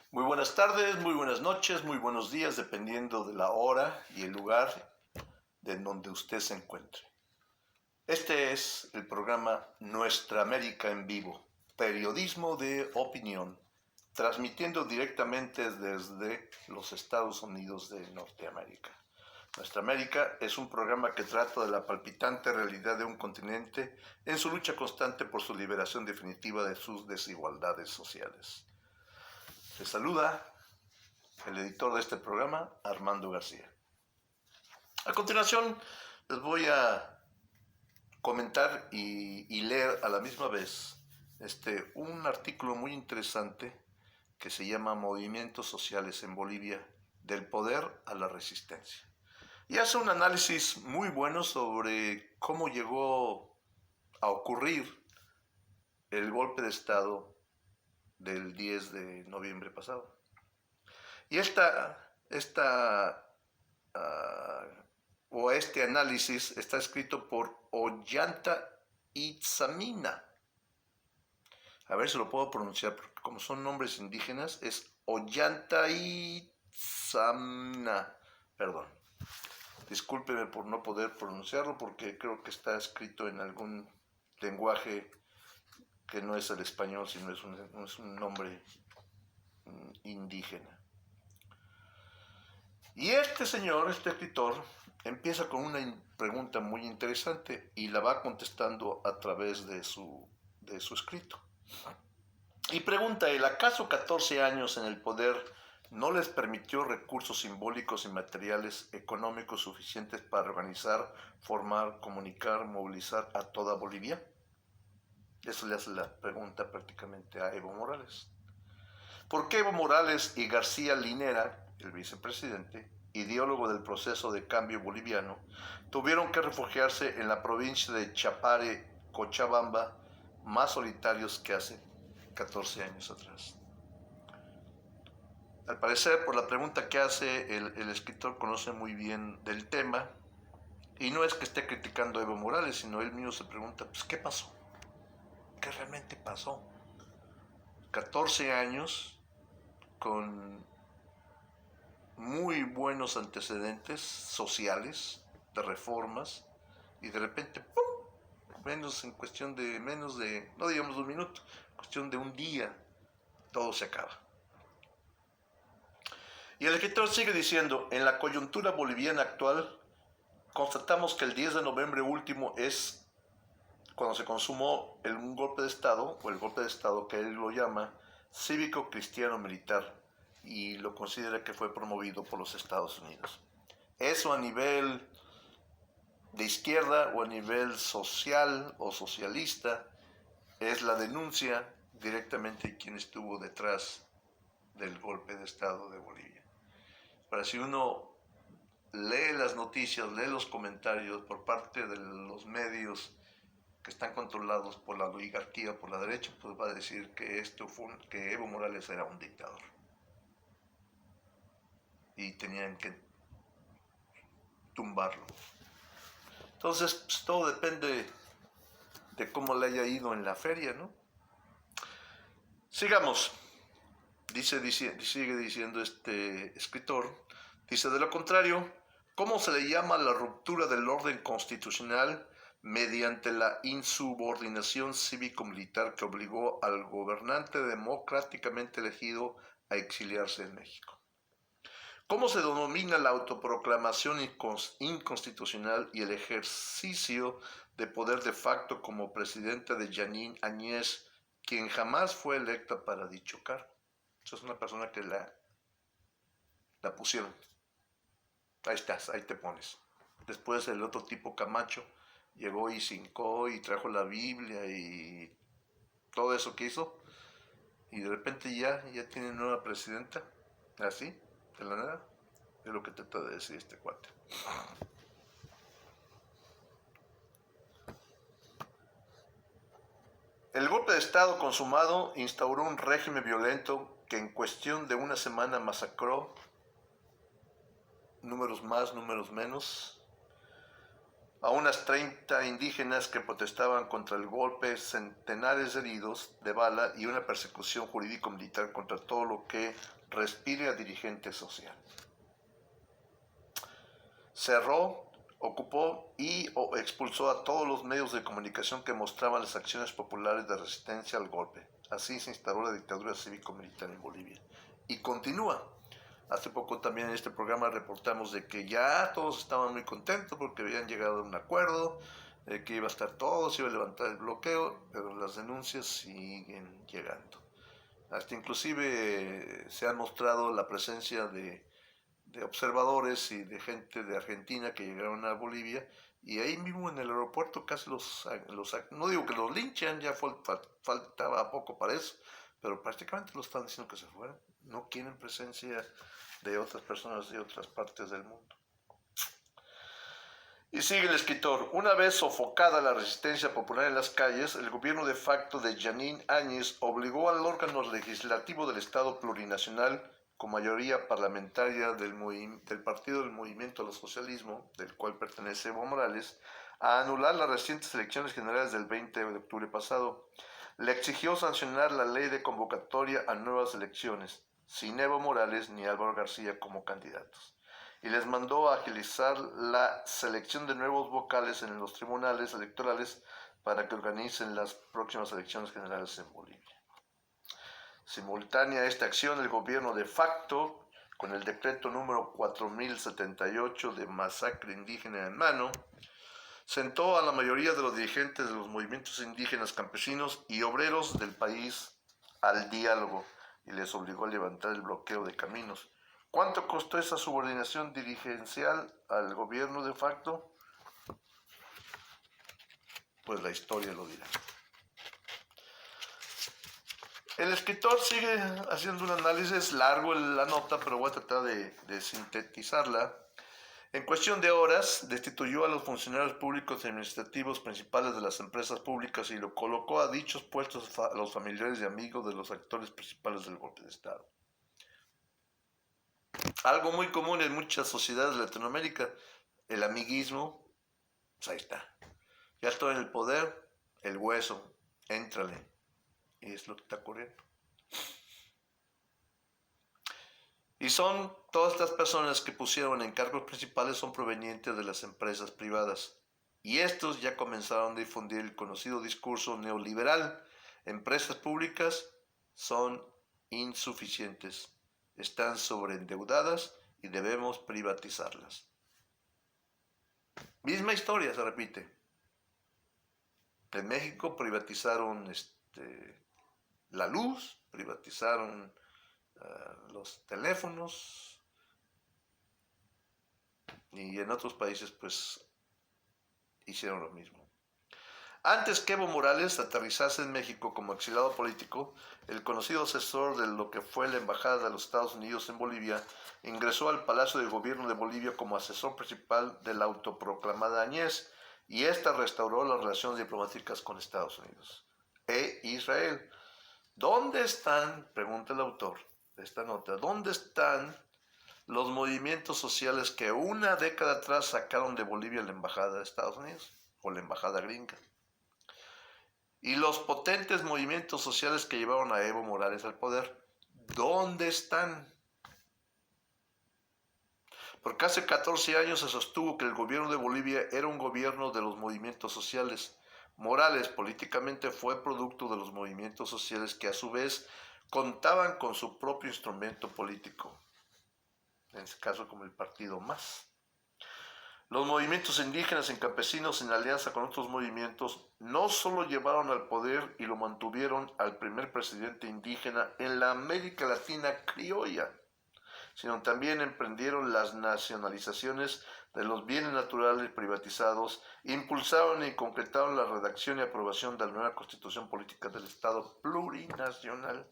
Muy buenas tardes, muy buenas noches, muy buenos días, dependiendo de la hora y el lugar de donde usted se encuentre. Este es el programa Nuestra América en Vivo, periodismo de opinión, transmitiendo directamente desde los Estados Unidos de Norteamérica. Nuestra América es un programa que trata de la palpitante realidad de un continente en su lucha constante por su liberación definitiva de sus desigualdades sociales. Se saluda el editor de este programa, Armando García. A continuación, les voy a comentar y leer a la misma vez un artículo muy interesante que se llama Movimientos Sociales en Bolivia, del poder a la resistencia. Y hace un análisis muy bueno sobre cómo llegó a ocurrir el golpe de Estado del 10 de noviembre pasado. Y este análisis está escrito por Ollanta Itzamina. A ver si lo puedo pronunciar, porque como son nombres indígenas, es Ollanta Itzamina. Perdón. Discúlpeme por no poder pronunciarlo, porque creo que está escrito en algún lenguaje que no es el español, sino es un nombre indígena. Y este señor, este escritor, empieza con una pregunta muy interesante y la va contestando a través de su escrito. Y pregunta él, ¿acaso 14 años en el poder no les permitió recursos simbólicos y materiales económicos suficientes para organizar, formar, comunicar, movilizar a toda Bolivia? Eso le hace la pregunta prácticamente a Evo Morales. ¿Por qué Evo Morales y García Linera, el vicepresidente, ideólogo del proceso de cambio boliviano, tuvieron que refugiarse en la provincia de Chapare, Cochabamba, más solitarios que hace 14 años atrás? Al parecer, por la pregunta que hace, el escritor conoce muy bien del tema, y no es que esté criticando a Evo Morales, sino él mismo se pregunta, pues, ¿qué pasó? ¿Qué realmente pasó? 14 años con muy buenos antecedentes sociales, de reformas, y de repente, ¡pum!, en cuestión de menos de, no digamos un minuto, cuestión de un día, todo se acaba. Y el escritor sigue diciendo, en la coyuntura boliviana actual, constatamos que el 10 de noviembre último es cuando se consumó un golpe de Estado, o el golpe de Estado que él lo llama cívico-cristiano-militar, y lo considera que fue promovido por los Estados Unidos. Eso a nivel de izquierda o a nivel social o socialista es la denuncia directamente de quien estuvo detrás del golpe de Estado de Bolivia. Para si uno lee las noticias, lee los comentarios por parte de los medios que están controlados por la oligarquía, por la derecha, pues va a decir que que Evo Morales era un dictador y tenían que tumbarlo. Entonces, pues, todo depende de cómo le haya ido en la feria, ¿no? Sigamos. Sigue diciendo este escritor, dice, de lo contrario, ¿cómo se le llama la ruptura del orden constitucional mediante la insubordinación cívico-militar que obligó al gobernante democráticamente elegido a exiliarse en México? ¿Cómo se denomina la autoproclamación inconstitucional y el ejercicio de poder de facto como presidenta de Jeanine Áñez, quien jamás fue electa para dicho cargo? Esa es una persona que la pusieron. Ahí estás, ahí te pones. Después el otro tipo, Camacho, llegó y se hincó y trajo la Biblia y todo eso que hizo. Y de repente ya tiene nueva presidenta. Así, de la nada. Es lo que trata de decir este cuate. El golpe de Estado consumado instauró un régimen violento que en cuestión de una semana masacró, números más, números menos, a unas 30 indígenas que protestaban contra el golpe, centenares de heridos de bala y una persecución jurídico-militar contra todo lo que respire a dirigente social. Cerró, ocupó y expulsó a todos los medios de comunicación que mostraban las acciones populares de resistencia al golpe. Así se instaló la dictadura cívico-militar en Bolivia. Y continúa. Hace poco también en este programa reportamos de que ya todos estaban muy contentos porque habían llegado a un acuerdo, que iba a estar todo, se iba a levantar el bloqueo, pero las denuncias siguen llegando. Hasta inclusive se ha mostrado la presencia de observadores y de gente de Argentina que llegaron a Bolivia y ahí mismo en el aeropuerto casi no digo que los linchan, ya faltaba poco para eso, pero prácticamente lo están diciendo que se fueran. No quieren presencia de otras personas de otras partes del mundo. Y sigue el escritor. Una vez sofocada la resistencia popular en las calles, el gobierno de facto de Jeanine Áñez obligó al órgano legislativo del Estado plurinacional, con mayoría parlamentaria del Partido del Movimiento al Socialismo, del cual pertenece Evo Morales, a anular las recientes elecciones generales del 20 de octubre pasado. Le exigió sancionar la ley de convocatoria a nuevas elecciones, sin Evo Morales ni Álvaro García como candidatos, y les mandó a agilizar la selección de nuevos vocales en los tribunales electorales para que organicen las próximas elecciones generales en Bolivia. Simultánea a esta acción, el gobierno de facto, con el decreto número 4078 de masacre indígena en mano, sentó a la mayoría de los dirigentes de los movimientos indígenas, campesinos y obreros del país al diálogo y les obligó a levantar el bloqueo de caminos. ¿Cuánto costó esa subordinación dirigencial al gobierno de facto? Pues la historia lo dirá. El escritor sigue haciendo un análisis largo en la nota, pero voy a tratar de sintetizarla. En cuestión de horas, destituyó a los funcionarios públicos y administrativos principales de las empresas públicas y lo colocó a dichos puestos a los familiares y amigos de los actores principales del golpe de Estado. Algo muy común en muchas sociedades de Latinoamérica, el amiguismo, pues ahí está. Ya estoy en el poder, el hueso, éntrale. Y es lo que está ocurriendo. Y todas estas personas que pusieron en cargos principales son provenientes de las empresas privadas. Y estos ya comenzaron a difundir el conocido discurso neoliberal. Empresas públicas son insuficientes, están sobreendeudadas y debemos privatizarlas. Misma historia se repite. En México privatizaron la luz, privatizaron los teléfonos, y en otros países pues hicieron lo mismo. Antes que Evo Morales aterrizase en México como exiliado político, el conocido asesor de lo que fue la Embajada de los Estados Unidos en Bolivia ingresó al Palacio del Gobierno de Bolivia como asesor principal de la autoproclamada Áñez, y ésta restauró las relaciones diplomáticas con Estados Unidos e Israel. ¿Dónde están, pregunta el autor de esta nota, dónde están los movimientos sociales que una década atrás sacaron de Bolivia la Embajada de Estados Unidos o la Embajada gringa? Y los potentes movimientos sociales que llevaron a Evo Morales al poder, ¿dónde están? Porque hace 14 años se sostuvo que el gobierno de Bolivia era un gobierno de los movimientos sociales. Morales políticamente fue producto de los movimientos sociales que a su vez contaban con su propio instrumento político, en este caso como el partido MAS. Los movimientos indígenas y campesinos en alianza con otros movimientos no solo llevaron al poder y lo mantuvieron al primer presidente indígena en la América Latina criolla, sino también emprendieron las nacionalizaciones de los bienes naturales privatizados, impulsaron y concretaron la redacción y aprobación de la nueva Constitución Política del Estado Plurinacional.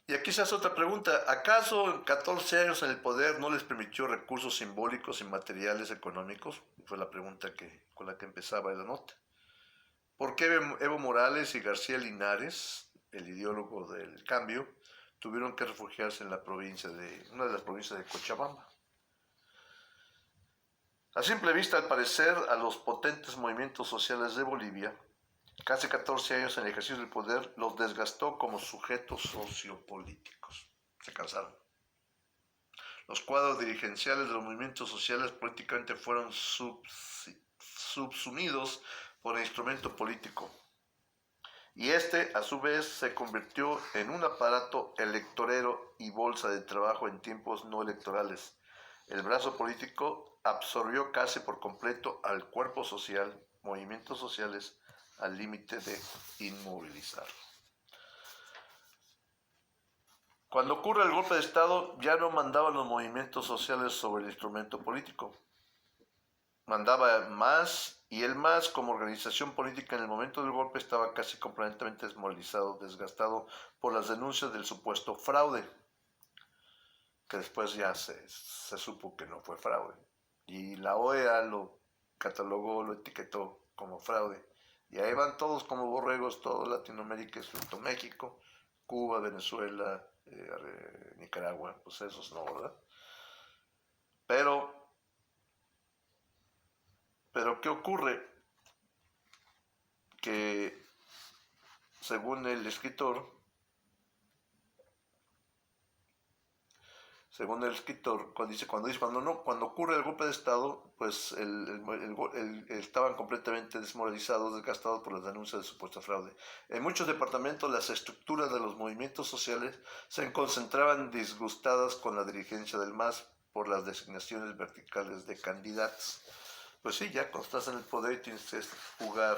Y aquí se hace otra pregunta. ¿Acaso en 14 años en el poder no les permitió recursos simbólicos y materiales económicos? Fue la pregunta con la que empezaba la nota. ¿Por qué Evo Morales y García Linares, el ideólogo del cambio, tuvieron que refugiarse en una de las provincias de Cochabamba? A simple vista, al parecer, a los potentes movimientos sociales de Bolivia, casi 14 años en el ejercicio del poder los desgastó como sujetos sociopolíticos. Se cansaron. Los cuadros dirigenciales de los movimientos sociales prácticamente fueron subsumidos por el instrumento político. Y este, a su vez, se convirtió en un aparato electorero y bolsa de trabajo en tiempos no electorales. El brazo político absorbió casi por completo al cuerpo social, movimientos sociales, al límite de inmovilizar. Cuando ocurre el golpe de Estado, ya no mandaban los movimientos sociales sobre el instrumento político. Mandaba MAS, y el MAS como organización política en el momento del golpe estaba casi completamente desmoralizado, desgastado por las denuncias del supuesto fraude, que después ya se supo que no fue fraude. Y la OEA lo catalogó, lo etiquetó como fraude. Y ahí van todos como borregos, toda Latinoamérica, excepto México, Cuba, Venezuela, Nicaragua, pues esos no, ¿verdad? Pero ¿qué ocurre? Que según el escritor, cuando ocurre el golpe de Estado, pues estaban completamente desmoralizados, desgastados por las denuncias de supuesto fraude. En muchos departamentos las estructuras de los movimientos sociales se concentraban disgustadas con la dirigencia del MAS por las designaciones verticales de candidatos. Pues sí, ya cuando estás en el poder tienes que jugar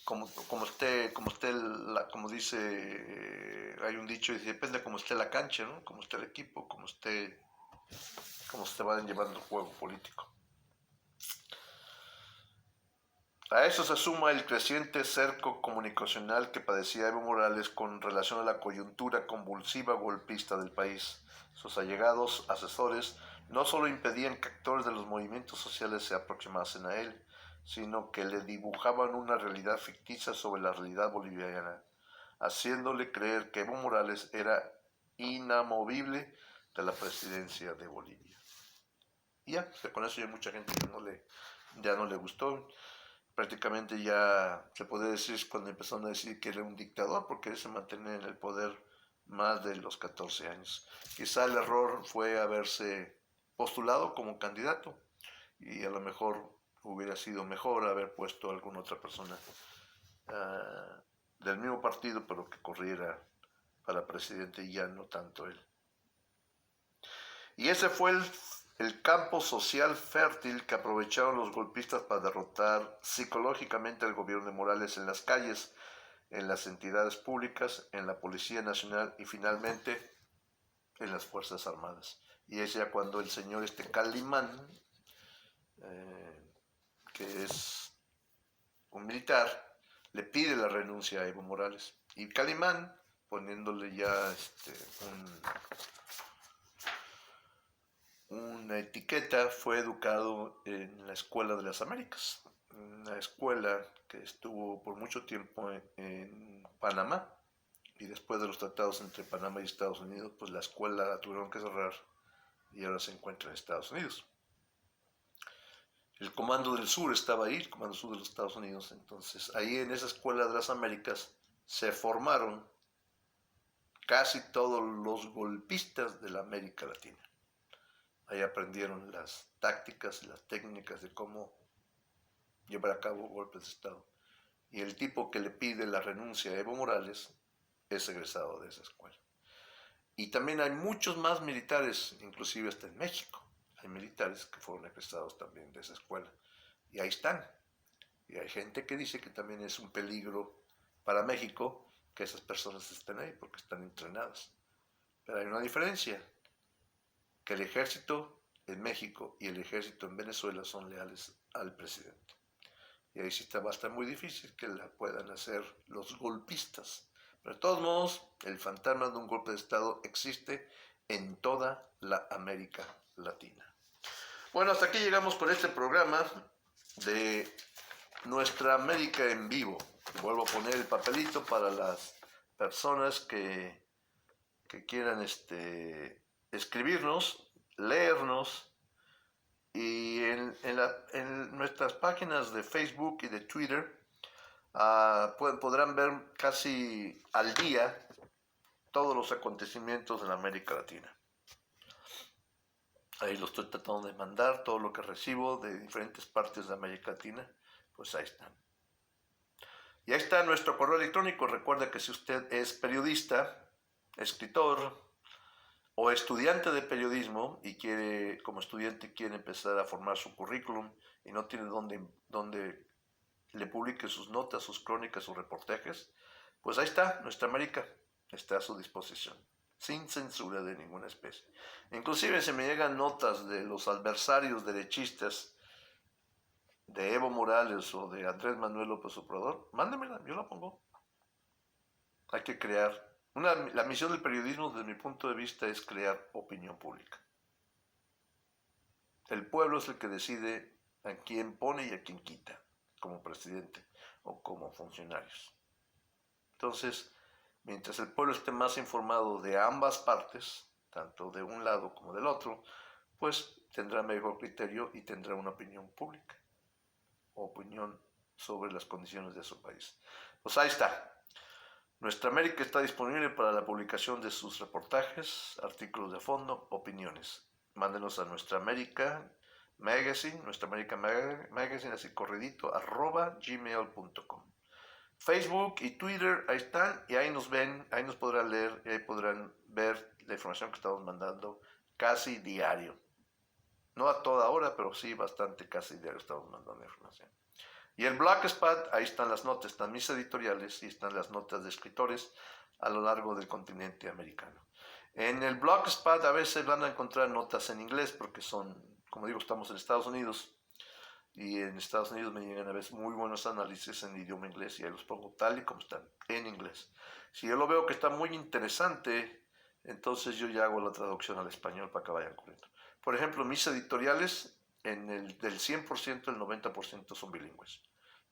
como dice, hay un dicho, y depende cómo esté la cancha, ¿no? Cómo esté el equipo, cómo se vayan llevando el juego político. A eso se suma el creciente cerco comunicacional que padecía Evo Morales con relación a la coyuntura convulsiva golpista del país. Sus allegados asesores no solo impedían que actores de los movimientos sociales se aproximasen a él, sino que le dibujaban una realidad ficticia sobre la realidad boliviana, haciéndole creer que Evo Morales era inamovible de la presidencia de Bolivia. Y ya, con eso ya mucha gente ya no le gustó. Prácticamente ya se puede decir cuando empezaron a decir que era un dictador, porque se mantenía en el poder más de los 14 años. Quizá el error fue haberse postulado como candidato, y a lo mejor hubiera sido mejor haber puesto a alguna otra persona del mismo partido, pero que corriera para presidente y ya no tanto él. Y ese fue el campo social fértil que aprovecharon los golpistas para derrotar psicológicamente al gobierno de Morales en las calles, en las entidades públicas, en la Policía Nacional y finalmente en las Fuerzas Armadas. Y es ya cuando el señor Calimán, que es un militar, le pide la renuncia a Evo Morales. Y Calimán, poniéndole ya una etiqueta, fue educado en la Escuela de las Américas, una escuela que estuvo por mucho tiempo en Panamá, y después de los tratados entre Panamá y Estados Unidos, pues la escuela la tuvieron que cerrar y ahora se encuentra en Estados Unidos. El Comando del Sur estaba ahí, el Comando Sur de los Estados Unidos. Entonces, ahí en esa Escuela de las Américas se formaron casi todos los golpistas de la América Latina. Ahí aprendieron las tácticas y las técnicas de cómo llevar a cabo golpes de Estado. Y el tipo que le pide la renuncia a Evo Morales es egresado de esa escuela. Y también hay muchos más militares, inclusive hasta en México. Hay militares que fueron egresados también de esa escuela. Y ahí están. Y hay gente que dice que también es un peligro para México que esas personas estén ahí porque están entrenadas. Pero hay una diferencia, que el ejército en México y el ejército en Venezuela son leales al presidente. Y ahí sí va a estar muy difícil que la puedan hacer los golpistas. Pero de todos modos, el fantasma de un golpe de Estado existe en toda la América Latina. Bueno, hasta aquí llegamos con este programa de Nuestra América en Vivo. Vuelvo a poner el papelito para las personas que quieran escribirnos, leernos Y en nuestras páginas de Facebook y de Twitter podrán ver casi al día todos los acontecimientos en América Latina. Ahí lo estoy tratando de mandar, todo lo que recibo de diferentes partes de América Latina, pues ahí están. Y ahí está nuestro correo electrónico. Recuerda que si usted es periodista, escritor o estudiante de periodismo y como estudiante quiere empezar a formar su currículum y no tiene donde le publique sus notas, sus crónicas, sus reportajes, pues ahí está, Nuestra América está a su disposición, sin censura de ninguna especie. Inclusive se me llegan notas de los adversarios derechistas de Evo Morales o de Andrés Manuel López Obrador, mándemela, yo la pongo. Hay que crear. La misión del periodismo, desde mi punto de vista, es crear opinión pública. El pueblo es el que decide a quién pone y a quién quita, como presidente o como funcionarios. Entonces, mientras el pueblo esté más informado de ambas partes, tanto de un lado como del otro, pues tendrá mejor criterio y tendrá una opinión pública, opinión sobre las condiciones de su país. Pues ahí está. Nuestra América está disponible para la publicación de sus reportajes, artículos de fondo, opiniones. Mándenos a Nuestra América Magazine, Nuestra América Magazine, así corridito, @gmail.com. Facebook y Twitter, ahí están, y ahí nos ven, ahí nos podrán leer, y ahí podrán ver la información que estamos mandando casi diario. No a toda hora, pero sí bastante casi diario estamos mandando información. Y el Blogspot, ahí están las notas, están mis editoriales y están las notas de escritores a lo largo del continente americano. En el Blogspot a veces van a encontrar notas en inglés porque como digo, estamos en Estados Unidos y en Estados Unidos me llegan a veces muy buenos análisis en idioma inglés y ahí los pongo tal y como están, en inglés. Si yo lo veo que está muy interesante, entonces yo ya hago la traducción al español para que vayan corriendo. Por ejemplo, mis editoriales, del 100%, el 90% son bilingües.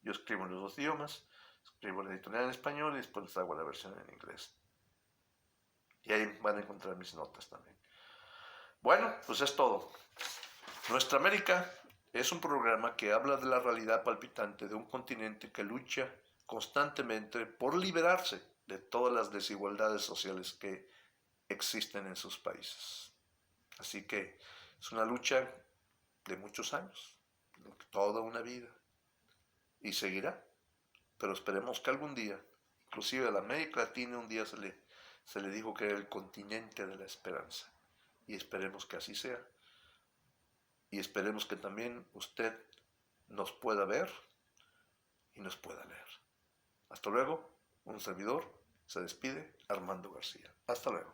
Yo escribo en los dos idiomas, escribo la editorial en español y después les hago la versión en inglés. Y ahí van a encontrar mis notas también. Bueno, pues es todo. Nuestra América es un programa que habla de la realidad palpitante de un continente que lucha constantemente por liberarse de todas las desigualdades sociales que existen en sus países. Así que es una lucha de muchos años, toda una vida, y seguirá. Pero esperemos que algún día, inclusive a la América Latina un día se le dijo que era el continente de la esperanza. Y esperemos que así sea. Y esperemos que también usted nos pueda ver y nos pueda leer. Hasta luego, un servidor se despide, Armando García. Hasta luego.